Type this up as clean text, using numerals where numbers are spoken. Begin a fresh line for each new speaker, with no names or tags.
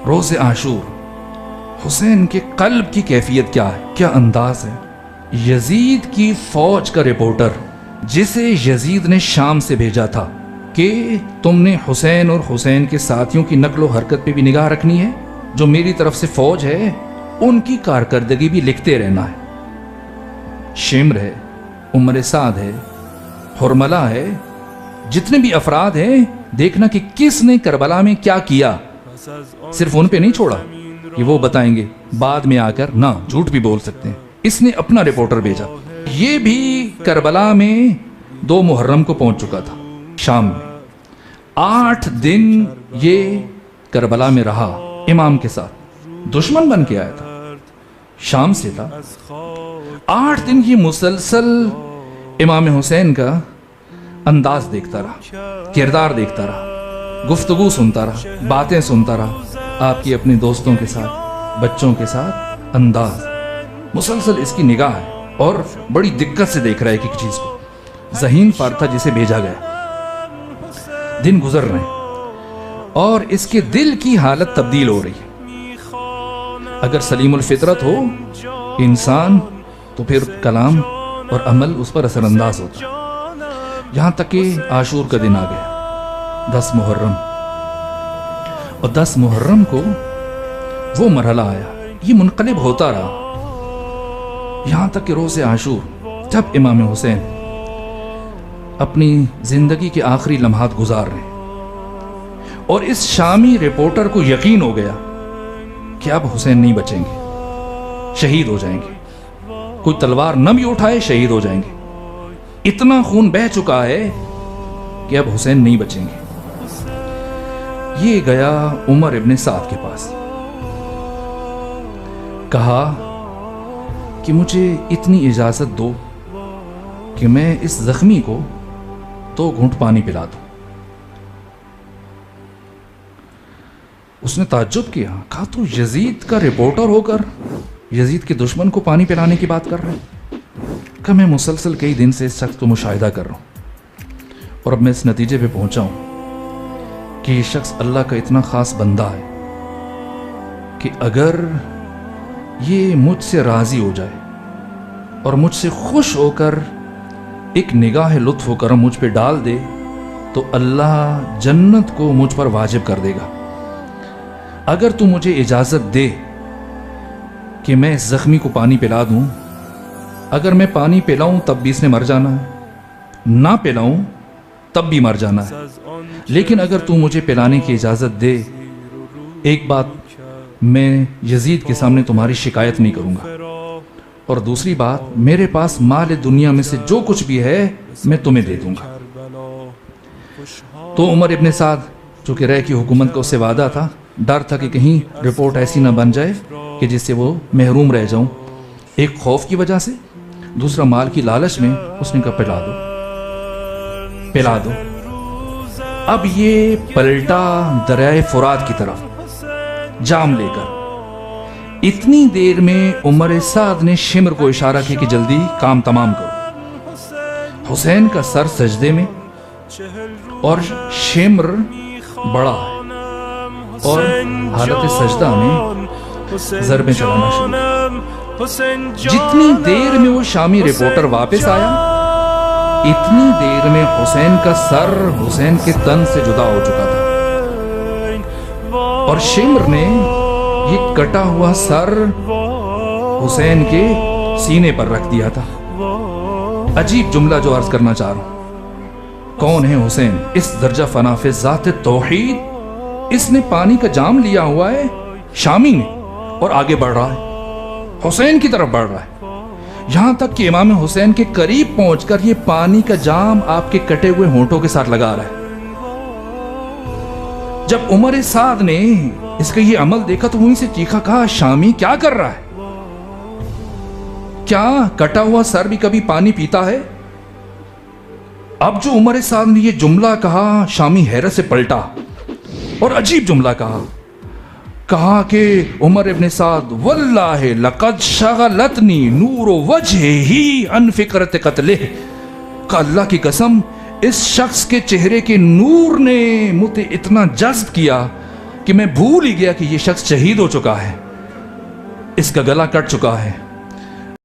روز عاشور حسین کے قلب کی کیفیت کیا ہے، کیا انداز ہے۔ یزید کی فوج کا رپورٹر جسے یزید نے شام سے بھیجا تھا کہ تم نے حسین اور حسین کے ساتھیوں کی نقل و حرکت پہ بھی نگاہ رکھنی ہے، جو میری طرف سے فوج ہے ان کی کارکردگی بھی لکھتے رہنا ہے۔ شمر ہے، عمر سعد ہے، حرملہ ہے، جتنے بھی افراد ہیں دیکھنا کہ کس نے کربلا میں کیا کیا، صرف ان پہ نہیں چھوڑا کہ وہ بتائیں گے، بعد میں آ کر نہ جھوٹ بھی بول سکتے ہیں۔ اس نے اپنا رپورٹر بھیجا، یہ بھی کربلا میں 2 محرم کو پہنچ چکا تھا شام میں۔ 8 دن یہ کربلا میں رہا امام کے ساتھ، دشمن بن کے آیا تھا، شام سے تھا۔ 8 دن یہ مسلسل امام حسین کا انداز دیکھتا رہا، کردار دیکھتا رہا، گفتگو سنتا رہا، باتیں سنتا رہا، آپ کی اپنے دوستوں کے ساتھ، بچوں کے ساتھ انداز مسلسل اس کی نگاہ ہے، اور بڑی دقت سے دیکھ رہا ہے ایک چیز کو۔ ذہین فرد تھا جسے بھیجا گیا، دن گزر رہے ہیں اور اس کے دل کی حالت تبدیل ہو رہی ہے۔ اگر سلیم الفطرت ہو انسان تو پھر کلام اور عمل اس پر اثر انداز ہوتا، یہاں تک کہ عاشور کا دن آ گیا، 10 محرم، اور 10 محرم کو وہ مرحلہ آیا، یہ منقلب ہوتا رہا، یہاں تک کہ روز عاشور جب امام حسین اپنی زندگی کے آخری لمحات گزار رہے ہیں، اور اس شامی رپورٹر کو یقین ہو گیا کہ اب حسین نہیں بچیں گے، شہید ہو جائیں گے، کوئی تلوار نہ بھی اٹھائے شہید ہو جائیں گے، اتنا خون بہہ چکا ہے کہ اب حسین نہیں بچیں گے۔ یہ گیا عمر ابن سعد کے پاس، کہا کہ مجھے اتنی اجازت دو کہ میں اس زخمی کو 2 گھونٹ پانی پلا دوں۔ اس نے تعجب کیا، کہا تو یزید کا رپورٹر ہو کر یزید کے دشمن کو پانی پلانے کی بات کر رہے ہیں؟ کہ میں مسلسل کئی دن سے اس شخص کو مشاہدہ کر رہا ہوں، اور اب میں اس نتیجے پہ پہنچا ہوں کہ یہ شخص اللہ کا اتنا خاص بندہ ہے کہ اگر یہ مجھ سے راضی ہو جائے اور مجھ سے خوش ہو کر ایک نگاہ لطف و کرم مجھ پہ ڈال دے تو اللہ جنت کو مجھ پر واجب کر دے گا۔ اگر تو مجھے اجازت دے کہ میں اس زخمی کو پانی پلا دوں، اگر میں پانی پلاؤں تب بھی اس نے مر جانا ہے، نہ پلاؤں تب بھی مر جانا ہے، لیکن اگر تو مجھے پلانے کی اجازت دے، ایک بات، میں یزید کے سامنے تمہاری شکایت نہیں کروں گا، اور دوسری بات، میرے پاس مال دنیا میں سے جو کچھ بھی ہے میں تمہیں دے دوں گا۔ تو عمر ابن سعد چونکہ رہ کی حکومت کا اس سے وعدہ تھا، ڈر تھا کہ کہیں رپورٹ ایسی نہ بن جائے کہ جس سے وہ محروم رہ جاؤں، ایک خوف کی وجہ سے، دوسرا مال کی لالچ میں، اس نے کہا پلا دو پلا دو۔ اب یہ پلٹا دریائے فرات کی طرف جام لے کر، اتنی دیر میں عمر سعد نے شمر کو اشارہ کیا کہ جلدی کام تمام کرو۔ حسین کا سر سجدے میں، اور شمر بڑا ہے، اور حالت سجدہ میں ضربیں چلانا شروع۔ جتنی دیر میں وہ شامی رپورٹر واپس آیا، اتنی دیر میں حسین کا سر حسین کے تن سے جدا ہو چکا تھا، اور شمر نے یہ کٹا ہوا سر حسین کے سینے پر رکھ دیا تھا۔ عجیب جملہ جو عرض کرنا چاہ رہا ہوں، کون ہے حسین؟ اس درجہ فنا فی ذات توحید، اس نے پانی کا جام لیا ہوا ہے شامی نے، اور آگے بڑھ رہا ہے، حسین کی طرف بڑھ رہا ہے، یہاں تک کہ امام حسین کے قریب پہنچ کر یہ پانی کا جام آپ کے کٹے ہوئے ہونٹوں کے ساتھ لگا رہا ہے۔ جب عمر سعد نے اس کا یہ عمل دیکھا تو وہیں سے چیخا، کہا شامی کیا کر رہا ہے؟ کیا کٹا ہوا سر بھی کبھی پانی پیتا ہے؟ اب جو عمر سعد نے یہ جملہ کہا، شامی حیرت سے پلٹا اور عجیب جملہ کہا کہ عمر ابن سعد واللہ لقد شغلتنی نور وجہہ عن فکرت قتلہ، کہ اللہ کی قسم اس شخص کے چہرے کے نور نے مجھے اتنا جذب کیا کہ میں بھول ہی گیا کہ یہ شخص شہید ہو چکا ہے، اس کا گلا کٹ چکا ہے،